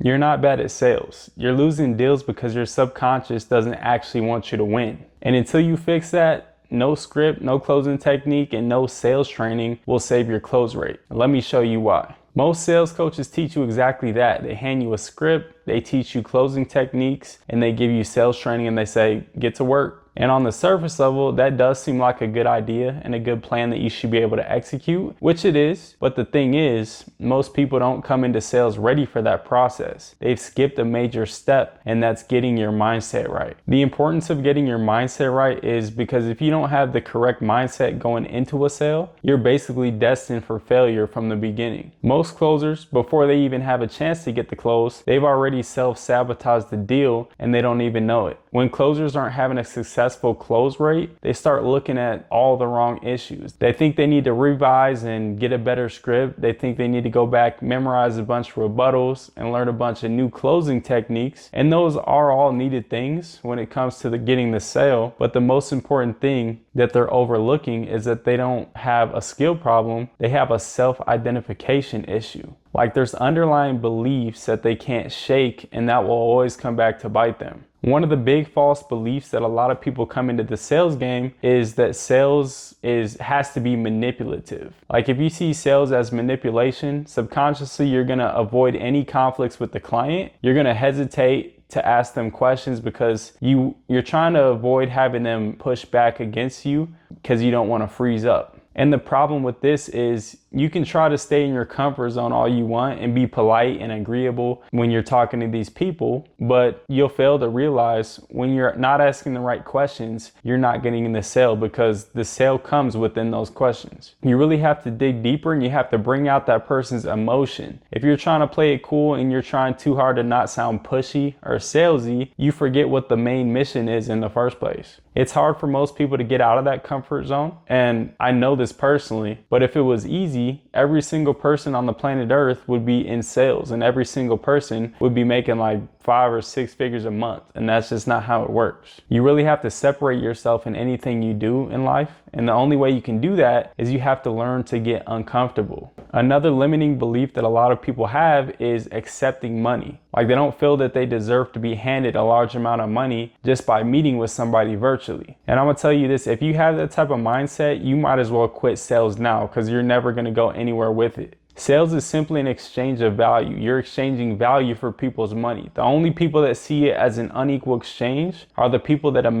You're not bad at sales. You're losing deals because your subconscious doesn't actually want you to win. And until you fix that, no script, no closing technique, and no sales training will save your close rate. Let me show you why. Most sales coaches teach you exactly that. They hand you a script, they teach you closing techniques, and they give you sales training and they say, get to work. And on the surface level, that does seem like a good idea and a good plan that you should be able to execute, which it is. But the thing is, most people don't come into sales ready for that process. They've skipped a major step, and that's getting your mindset right. The importance of getting your mindset right is because if you don't have the correct mindset going into a sale, you're basically destined for failure from the beginning. Most closers, before they even have a chance to get the close, they've already self-sabotaged the deal and they don't even know it. When closers aren't having a successful close rate, they start looking at all the wrong issues. They think they need to revise and get a better script. They think they need to go back, memorize a bunch of rebuttals, and learn a bunch of new closing techniques. And those are all needed things when it comes to getting the sale. But the most important thing that they're overlooking is that they don't have a skill problem. They have a self-identification issue. Like there's underlying beliefs that they can't shake, and that will always come back to bite them. One of the big false beliefs that a lot of people come into the sales game is that sales has to be manipulative. Like if you see sales as manipulation, subconsciously you're gonna avoid any conflicts with the client. You're gonna hesitate to ask them questions because you're trying to avoid having them push back against you because you don't want to freeze up. And the problem with this is you can try to stay in your comfort zone all you want and be polite and agreeable when you're talking to these people, but you'll fail to realize when you're not asking the right questions, you're not getting in the sale because the sale comes within those questions. You really have to dig deeper and you have to bring out that person's emotion. If you're trying to play it cool and you're trying too hard to not sound pushy or salesy, you forget what the main mission is in the first place. It's hard for most people to get out of that comfort zone, and I know this personally, but if it was easy, every single person on the planet Earth would be in sales and every single person would be making like 5 or 6 figures a month, and that's just not how it works. You really have to separate yourself in anything you do in life, and the only way you can do that is you have to learn to get uncomfortable. Another limiting belief that a lot of people have is accepting money. Like they don't feel that they deserve to be handed a large amount of money just by meeting with somebody virtually. And I'm gonna tell you this, if you have that type of mindset, you might as well quit sales now because you're never gonna go anywhere with it. Sales is simply an exchange of value. You're exchanging value for people's money. The only people that see it as an unequal exchange are the people that have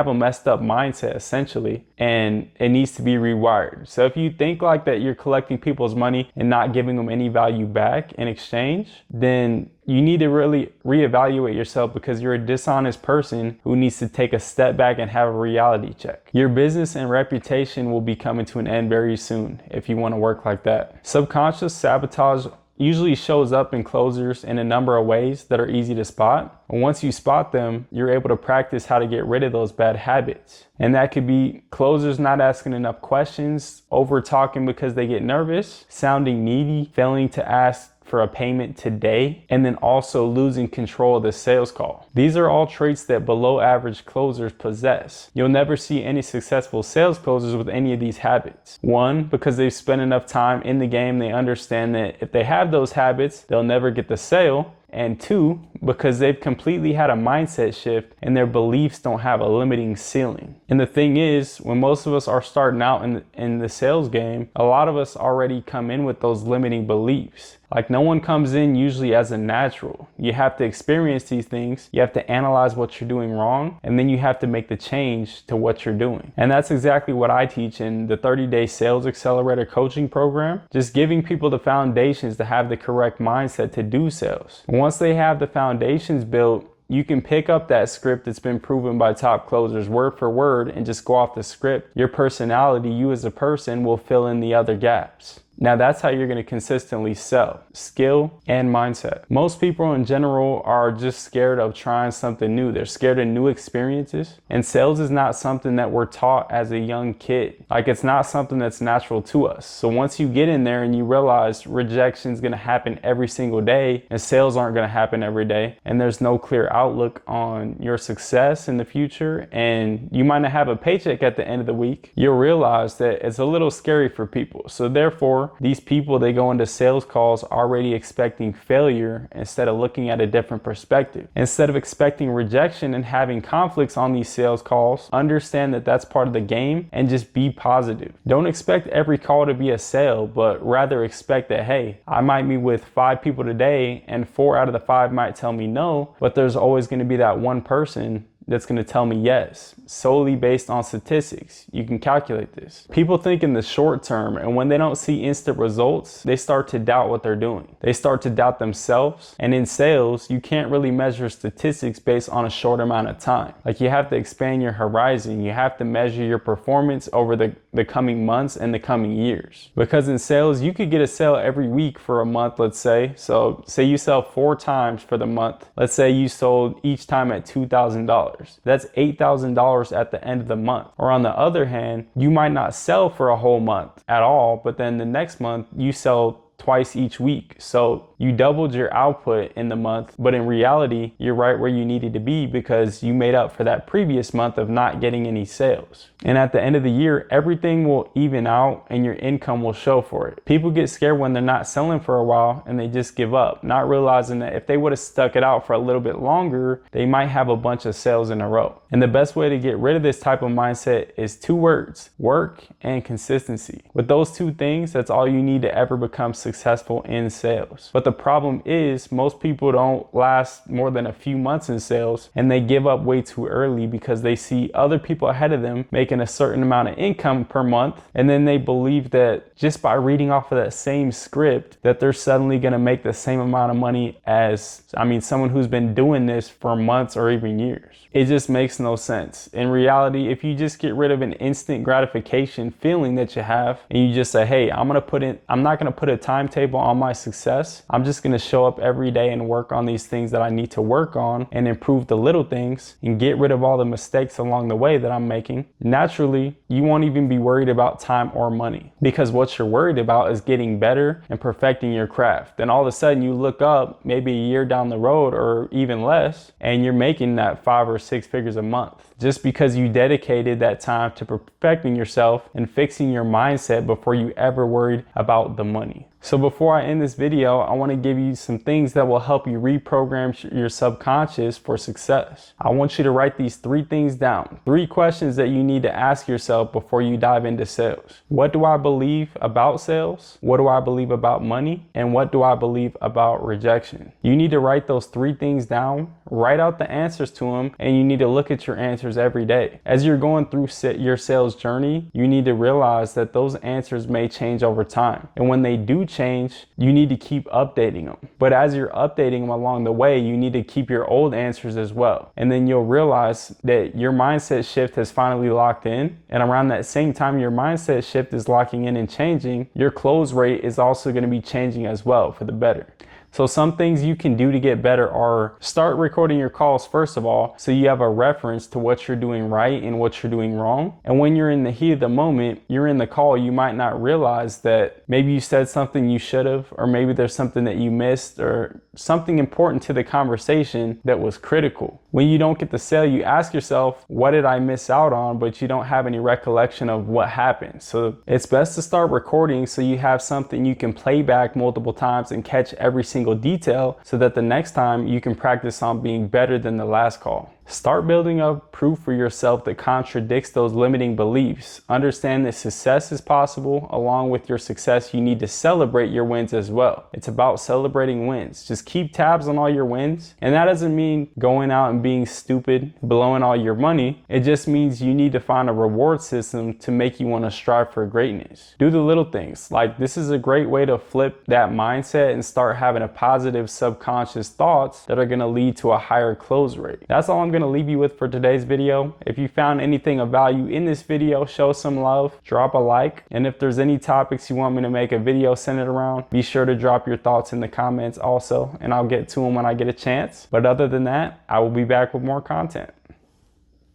a messed up mindset essentially, and it needs to be rewired. So if you think like that you're collecting people's money and not giving them any value back in exchange, then you need to really reevaluate yourself because you're a dishonest person who needs to take a step back and have a reality check. Your business and reputation will be coming to an end very soon if you want to work like that. Subconscious sabotage usually shows up in closers in a number of ways that are easy to spot. And once you spot them, you're able to practice how to get rid of those bad habits. And that could be closers not asking enough questions, over talking because they get nervous, sounding needy, failing to ask for a payment today, and then also losing control of the sales call. These are all traits that below average closers possess. You'll never see any successful sales closers with any of these habits. One, because they've spent enough time in the game, they understand that if they have those habits, they'll never get the sale. And two, because they've completely had a mindset shift and their beliefs don't have a limiting ceiling. And the thing is, when most of us are starting out in the sales game, a lot of us already come in with those limiting beliefs. Like no one comes in usually as a natural. You have to experience these things, you have to analyze what you're doing wrong, and then you have to make the change to what you're doing. And that's exactly what I teach in the 30-day Sales Accelerator coaching program. Just giving people the foundations to have the correct mindset to do sales. Once they have the foundations built, you can pick up that script that's been proven by top closers word for word and just go off the script. Your personality, you as a person, will fill in the other gaps. Now that's how you're going to consistently sell. Skill and mindset. Most people in general are just scared of trying something new. They're scared of new experiences. And sales is not something that we're taught as a young kid. Like it's not something that's natural to us. So once you get in there and you realize rejection is going to happen every single day and sales aren't going to happen every day, and there's no clear outlook on your success in the future, and you might not have a paycheck at the end of the week, you'll realize that it's a little scary for people. So therefore, before, these people, they go into sales calls already expecting failure instead of looking at a different perspective. Instead of expecting rejection and having conflicts on these sales calls, understand that that's part of the game and just be positive. Don't expect every call to be a sale, but rather expect that, hey, I might meet with 5 people today and 4 out of the 5 might tell me no, but there's always going to be that one person that's going to tell me yes, solely based on statistics. You can calculate this. People think in the short term, and when they don't see instant results, they start to doubt what they're doing. They start to doubt themselves. And in sales, you can't really measure statistics based on a short amount of time. Like, you have to expand your horizon. You have to measure your performance over the coming months and the coming years. Because in sales, you could get a sale every week for a month, let's say. So say you sell 4 times for the month. Let's say you sold each time at $2,000. That's $8,000 at the end of the month. Or on the other hand, you might not sell for a whole month at all, but then the next month you sell twice each week. So you doubled your output in the month, but in reality, you're right where you needed to be because you made up for that previous month of not getting any sales. And at the end of the year, everything will even out and your income will show for it. People get scared when they're not selling for a while and they just give up, not realizing that if they would have stuck it out for a little bit longer, they might have a bunch of sales in a row. And the best way to get rid of this type of mindset is 2 words: work and consistency. With those 2 things, that's all you need to ever become successful in sales. But the problem is most people don't last more than a few months in sales and they give up way too early because they see other people ahead of them making a certain amount of income per month, and then they believe that just by reading off of that same script that they're suddenly going to make the same amount of money as, someone who's been doing this for months or even years. It just makes no sense. In reality, if you just get rid of an instant gratification feeling that you have and you just say, hey, I'm not going to put a timetable on my success. I'm just going to show up every day and work on these things that I need to work on and improve the little things and get rid of all the mistakes along the way that I'm making. Naturally, you won't even be worried about time or money, because what you're worried about is getting better and perfecting your craft. Then all of a sudden you look up maybe a year down the road or even less, and you're making that 5 or 6 figures a month just because you dedicated that time to perfecting yourself and fixing your mindset before you ever worried about the money. So before I end this video, I want to give you some things that will help you reprogram your subconscious for success. I want you to write these 3 things down. 3 questions that you need to ask yourself before you dive into sales. What do I believe about sales? What do I believe about money? And what do I believe about rejection? You need to write those 3 things down, write out the answers to them, and you need to look at your answers every day. As you're going through your sales journey, you need to realize that those answers may change over time. And when they do change, you need to keep updating them. But as you're updating them along the way, you need to keep your old answers as well. And then you'll realize that your mindset shift has finally locked in. And around that same time your mindset shift is locking in and changing, your close rate is also going to be changing as well for the better. So some things you can do to get better are start recording your calls first of all, so you have a reference to what you're doing right and what you're doing wrong. And when you're in the heat of the moment, you're in the call, you might not realize that maybe you said something you should have, or maybe there's something that you missed, or something important to the conversation that was critical. When you don't get the sale, you ask yourself, what did I miss out on? But you don't have any recollection of what happened. So it's best to start recording so you have something you can play back multiple times and catch every single detail, so that the next time you can practice on being better than the last call. Start building up proof for yourself that contradicts those limiting beliefs. Understand that success is possible. Along with your success, you need to celebrate your wins as well. It's about celebrating wins. Just keep tabs on all your wins. And that doesn't mean going out and being stupid, blowing all your money. It just means you need to find a reward system to make you want to strive for greatness. Do the little things. Like, this is a great way to flip that mindset and start having a positive subconscious thoughts that are going to lead to a higher close rate. That's all I'm going to leave you with for today's video. If you found anything of value in this video, show some love, drop a like, and if there's any topics you want me to make a video centered around, be sure to drop your thoughts in the comments also, and I'll get to them when I get a chance. But other than that, I will be back with more content.